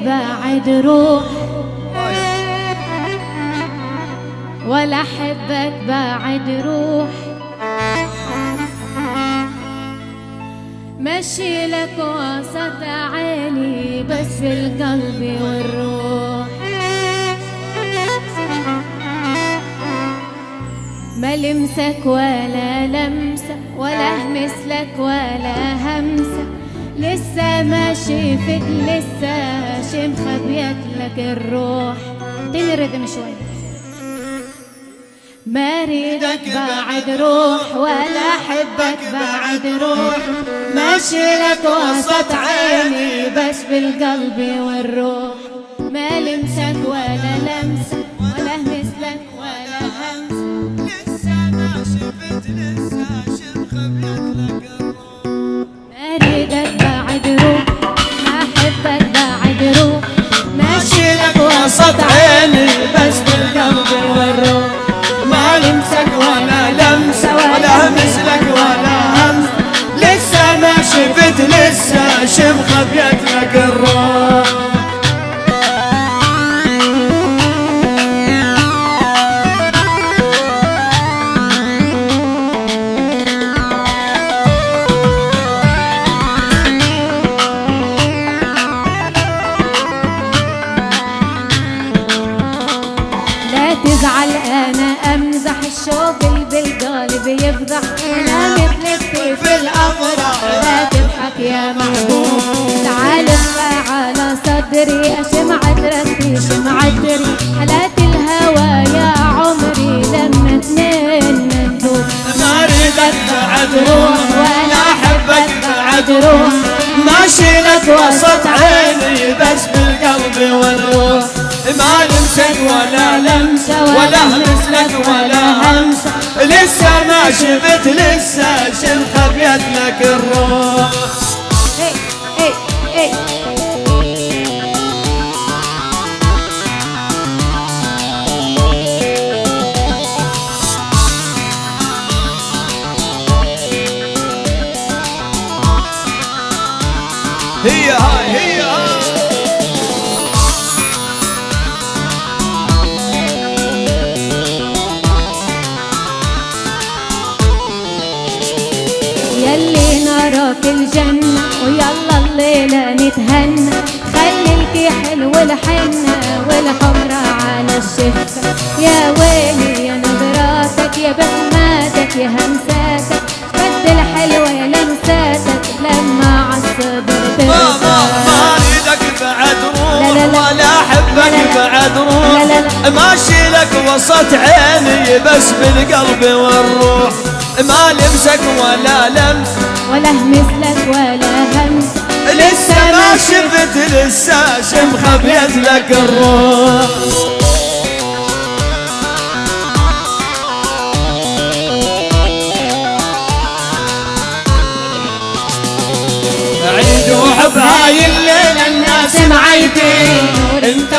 بعد روح ولا أحبك بعد روح. مشي لك وسط عيني بس في القلب والروح. ما لمسك ولا لمسة ولا مثلك ولا همسة، لسه ماشي فيك لسه شم خبيت لك الروح. تاني ريتم شوي. ما ريدك بعد روح ولا أحبك بعد روح. ماشي لك وسط عيني بس بالقلب والروح. ما لمسك ولا لمسك ولا مثلك ولا همسة، لسه ما شفت لسه شم خبيت لك الروح. ما ريدك بعد روح ما أحبك بعد روح. ماشي لك وسط عيني بس بالقلب والروح. ما لمسك ولا لمسة ولا مثلك ولا همس، لسه ما شفت لسه شم خبيت لك الروح. لا تزعل أنا أمزح، الشوق بالقلب يفضح. أنا مثلك في الأفراح لا تضحك يا محبوب. تعال ابقى على صدري أشم عطرك شم عطري. حالات الهوى يا عمري لما اتنين ندوب. ما ريدك بعد روح ولا أحبك بعد روح. ماشي لك وسط عيني بس بالقلب والروح. ما لمسك ولا لمسة ولا مثلك ولا همسة، لسه ما شفت لسه شم خبيت لك الروح. هي هاي هي هاي. يلي نراك الجنة ويلا الليلة نتهنى. خلي الكحل والحنة والحمرة على الشفة. يا ويلي يا نظراتك يا بسماتك يا همساتك. قد الحلوة يا لمساتك لما عالصدر ترضى. ما ريدك بعد روح ولا أحبك بعد روح. ماشي لك وسط عيني بس بالقلب والروح. ما لمسك ولا لمس ولا مثلك ولا همس، لسه ما شفت لسه شم خبيت لك الروح. عيد وحب هاي الليلة الناس معيدين. انت